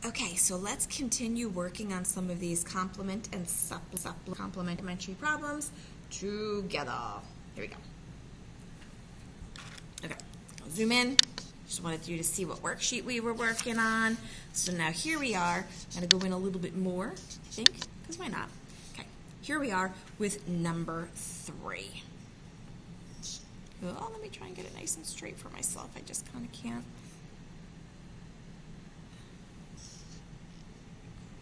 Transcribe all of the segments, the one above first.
Okay, so let's continue working on some of these complement and complementary problems together. Here we go. Okay, I'll zoom in. Just wanted you to see what worksheet we were working on. So now here we are. I'm going to go in a little bit more, I think, because why not? Okay, here we are with number 3. Well, let me try and get it nice and straight for myself. I just kind of can't.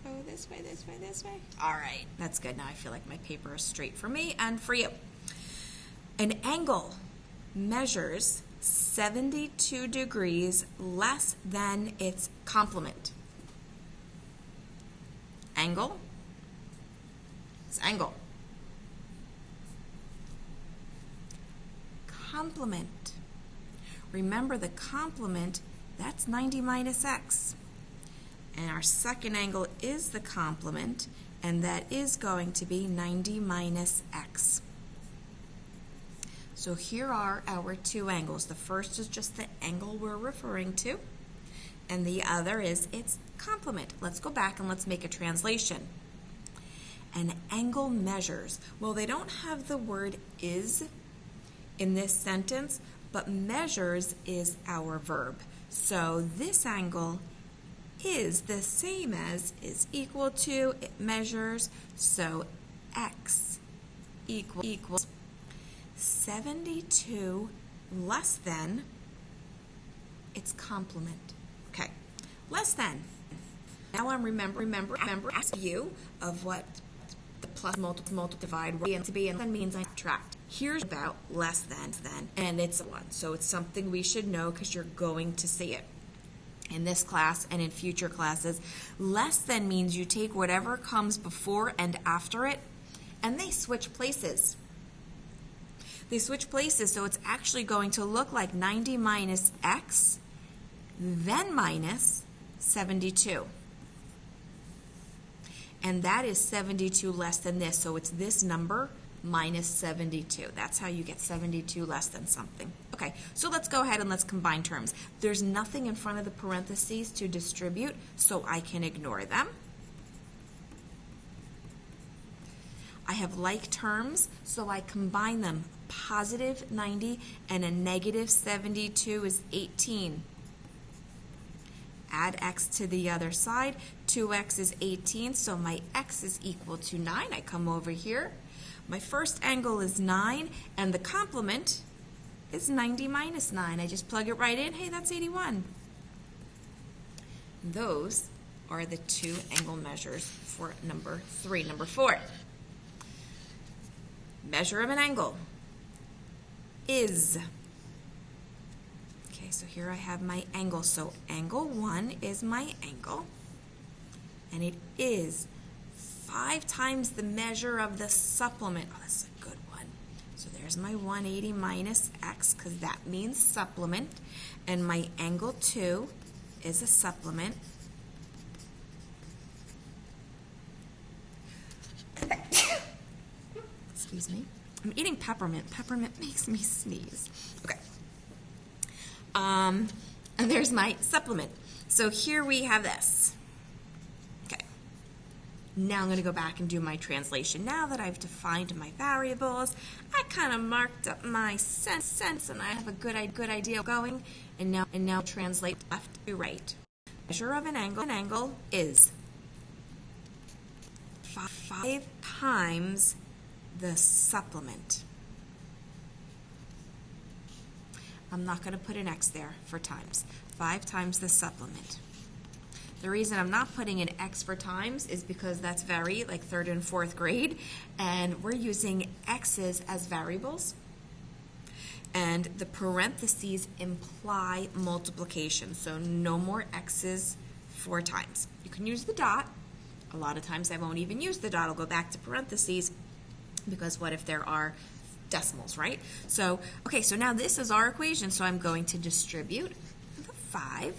Go this way, this way, this way. All right, that's good. Now I feel like my paper is straight for me and for you. An angle measures 72 degrees less than its complement. Angle is angle. Complement. Remember the complement, that's 90 minus x. And our second angle is the complement, and that is going to be 90 minus x. So here are our two angles. The first is just the angle we're referring to, and the other is its complement. Let's go back and let's make a translation. An angle measures. Well, they don't have the word is in this sentence, but measures is our verb. So this angle is the same as is equal to, it measures, so x equals 72 less than its complement. Okay, less than. Now I'm remember ask you of what the plus multiple divide to be, and then means I subtract. Here's about less than, and it's 1. So it's something we should know because you're going to see it in this class and in future classes. Less than means you take whatever comes before and after it, and they switch places. They switch places, so it's actually going to look like 90 minus x, then minus 72. And that is 72 less than this, so it's this number minus 72. That's how you get 72 less than something. Okay, so let's go ahead and let's combine terms. There's nothing in front of the parentheses to distribute, so I can ignore them. I have like terms, so I combine them. Positive 90 and a negative 72 is 18. Add x to the other side. 2x is 18, so my x is equal to 9. I come over here. My first angle is 9, and the complement is 90 minus 9. I just plug it right in. Hey, that's 81. Those are the two angle measures for number 3. Number 4. Measure of an angle is. Okay, so here I have my angle. So angle 1 is my angle, and it is 5 times the measure of the supplement. Oh, that's a good one. So there's my 180 minus x, because that means supplement, and my angle 2 is a supplement. Excuse me. I'm eating peppermint. Peppermint makes me sneeze. Okay. And there's my supplement. So here we have this. Okay. Now I'm going to go back and do my translation. Now that I've defined my variables, I kind of marked up my sense, and I have a good idea of going. And now translate left to right. Measure of an angle is 5 times the supplement. I'm not going to put an x there for times. 5 times the supplement. The reason I'm not putting an x for times is because that's very like 3rd and 4th grade, and we're using x's as variables, and the parentheses imply multiplication, so no more x's for times. You can use the dot. A lot of times I won't even use the dot. I'll go back to parentheses, because what if there are decimals, right? So, okay, so now this is our equation, so I'm going to distribute the 5,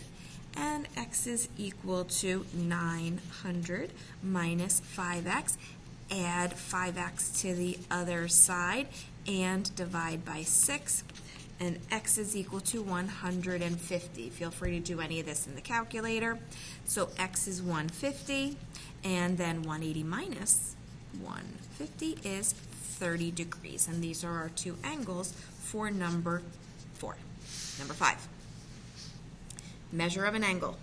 and x is equal to 900 minus 5x. Add 5x to the other side and divide by 6, and x is equal to 150. Feel free to do any of this in the calculator. So x is 150, and then 180 minus 150 is 30 degrees. And these are our two angles for number 4. Number 5. Measure of an angle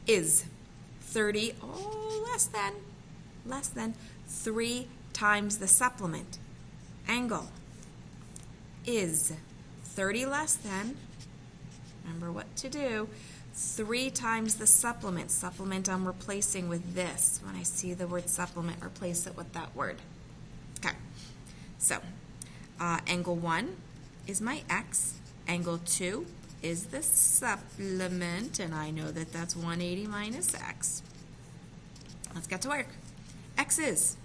is 30, less than 3 times the supplement. Angle is 30 less than, remember what to do, 3 times the supplement. Supplement I'm replacing with this. When I see the word supplement, replace it with that word. Okay, so angle 1 is my x, angle 2 is the supplement, and I know that that's 180 minus x. Let's get to work. X is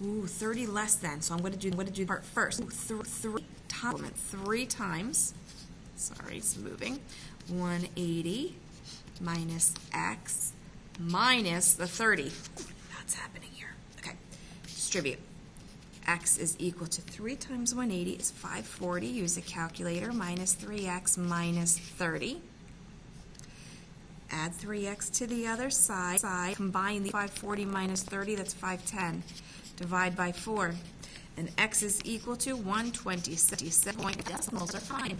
30 less than, so I'm going to do the part first. 3 times, sorry, it's moving, 180 minus x minus the 30. What's happening here? Okay, distribute. X is equal to 3 times 180 is 540. Use a calculator. Minus 3x minus 30. Add 3x to the other side. Combine the 540 minus 30, that's 510. Divide by 4. And x is equal to 127. Decimals are fine.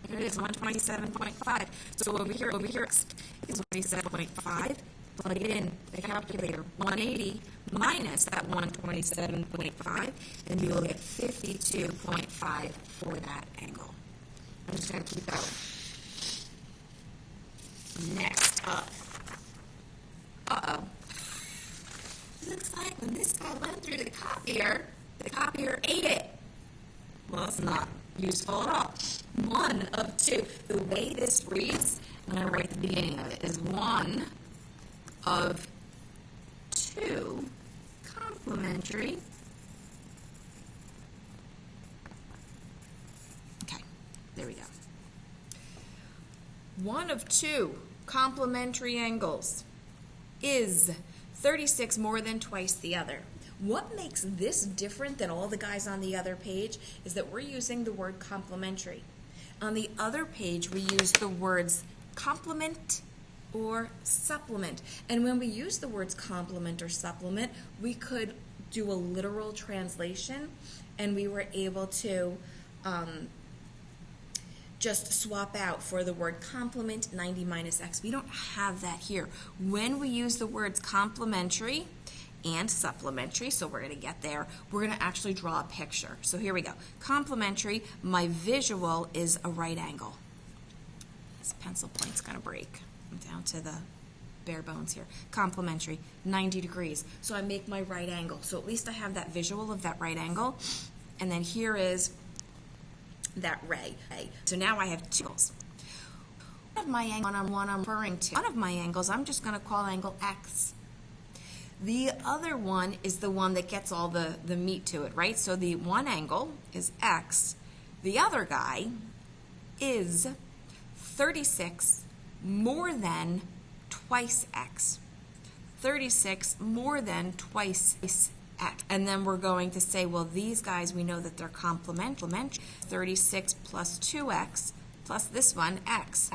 Here it is, 127.5. So over here x is 27.5. Plug it in the calculator. 180 minus that 127.5, and you'll get 52.5 for that angle. I'm just going to keep going. Next up. Looks like when this guy went through the copier ate it. Well, it's not useful at all. 1 of 2. The way this reads, I'm going to write the beginning of it, is 1 of 2 complementary. Okay, there we go. 1 of 2 complementary angles is 36 more than twice the other. What makes this different than all the guys on the other page is that we're using the word complementary. On the other page, we use the words complement or supplement. And when we use the words complement or supplement, we could do a literal translation, and we were able to just swap out for the word complement 90 minus x. We don't have that here. When we use the words complementary and supplementary, so we're going to get there, we're going to actually draw a picture. So here we go. Complementary, my visual is a right angle. This pencil point's going to break. I'm down to the bare bones here. Complementary, 90 degrees. So I make my right angle. So at least I have that visual of that right angle. And then here is that ray. So now I have 2 angles. One of my angles, one I'm referring to. One of my angles, I'm just going to call angle x. The other one is the one that gets all the meat to it, right? So the one angle is x. The other guy is 36 more than twice x. 36 more than twice x. And then we're going to say, well, these guys, we know that they're complementary. 36 plus 2x plus this one, x.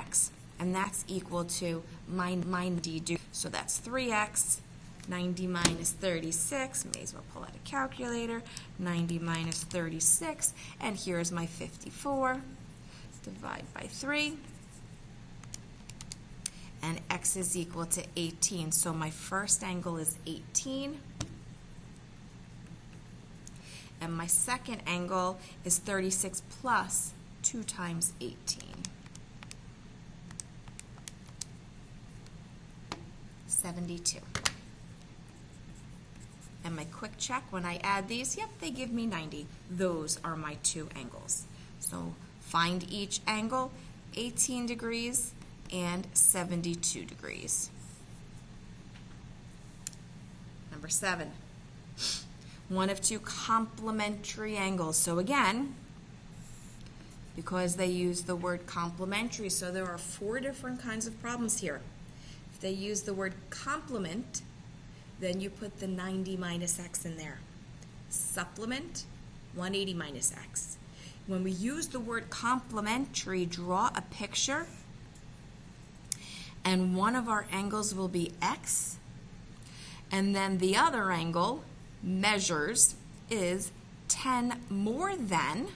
And that's equal to 90. So that's 3x. 90 minus 36, may as well pull out a calculator, 90 minus 36, and here's my 54, divide by 3, and x is equal to 18, so my first angle is 18, and my second angle is 36 plus 2 times 18. $72. And my quick check, when I add these, yep, they give me 90. Those are my 2 angles. So find each angle, 18 degrees and 72 degrees. Number 7, 1 of 2 complementary angles. So again, because they use the word complementary, so there are 4 different kinds of problems here. If they use the word complement, then you put the 90 minus x in there. Supplement, 180 minus x. When we use the word complementary, draw a picture, and one of our angles will be x, and then the other angle measures is 10 more than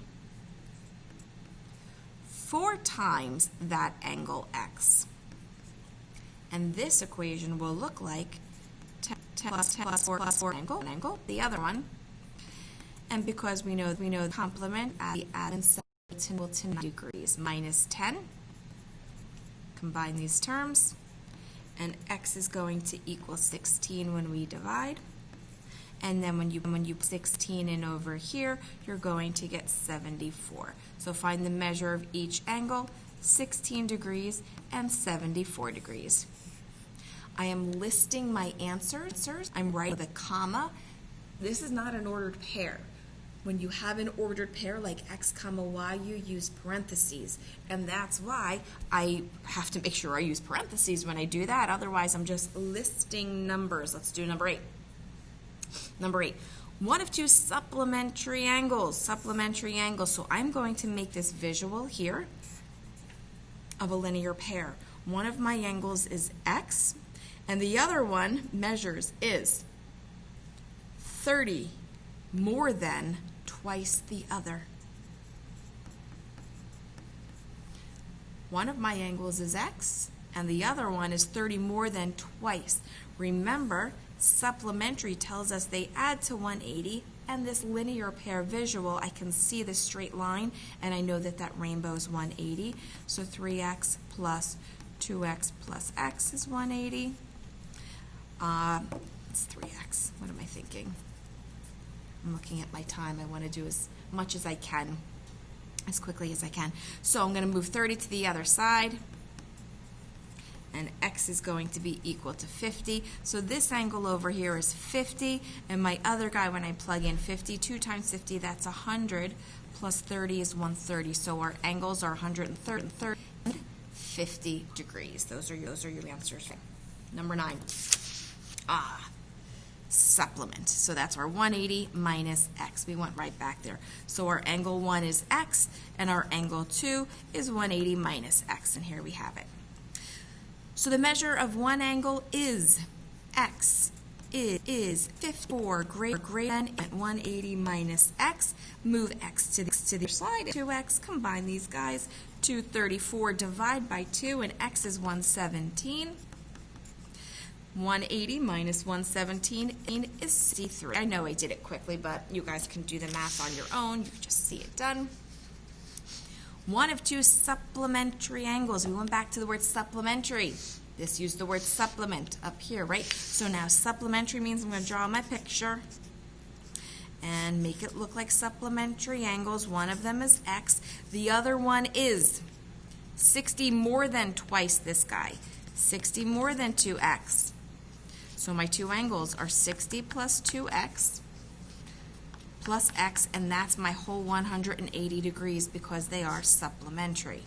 4 times that angle x. And this equation will look like 10 plus 4 angle, the other one. And because we know the complement, we add in 10 degrees, minus 10. Combine these terms, and x is going to equal 16 when we divide. And then when you put 16 in over here, you're going to get 74. So find the measure of each angle, 16 degrees and 74 degrees. I am listing my answers. I'm writing with a comma. This is not an ordered pair. When you have an ordered pair like x comma y, you use parentheses. And that's why I have to make sure I use parentheses when I do that. Otherwise, I'm just listing numbers. Let's do number 8. Number 8, one of 2 supplementary angles. So I'm going to make this visual here of a linear pair. One of my angles is x, and the other one measures is 30 more than twice the other. One of my angles is x, and the other one is 30 more than twice. Remember, supplementary tells us they add to 180, and this linear pair visual, I can see the straight line, and I know that that rainbow is 180. So 3x plus 2x plus x is 180. It's 3x. What am I thinking? I'm looking at my time. I want to do as much as I can, as quickly as I can. So I'm going to move 30 to the other side, and x is going to be equal to 50. So this angle over here is 50, and my other guy, when I plug in 50, 2 times 50, that's 100, plus 30 is 130. So our angles are 130 and 50 degrees. Those are your answers. Number 9. Supplement. So that's our 180 minus x. We went right back there. So our angle 1 is x, and our angle 2 is 180 minus x, and here we have it. So the measure of one angle is x is 54 greater than 180 minus x. Move x to the other side. 2x, combine these guys. 234 divide by 2, and x is 117. 180 minus 117 is 63. I know I did it quickly, but you guys can do the math on your own. You can just see it done. One of 2 supplementary angles. We went back to the word supplementary. This used the word supplement up here, right? So now supplementary means I'm going to draw my picture and make it look like supplementary angles. One of them is x. The other one is 60 more than twice this guy. 60 more than 2x. So my 2 angles are 60 plus 2x plus x, and that's my whole 180 degrees because they are supplementary.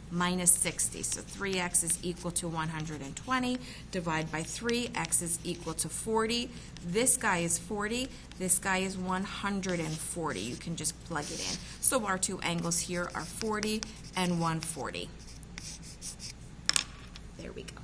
Minus 60, so 3x is equal to 120. Divide by 3, x is equal to 40. This guy is 40. This guy is 140. You can just plug it in. So our 2 angles here are 40 and 140. There we go.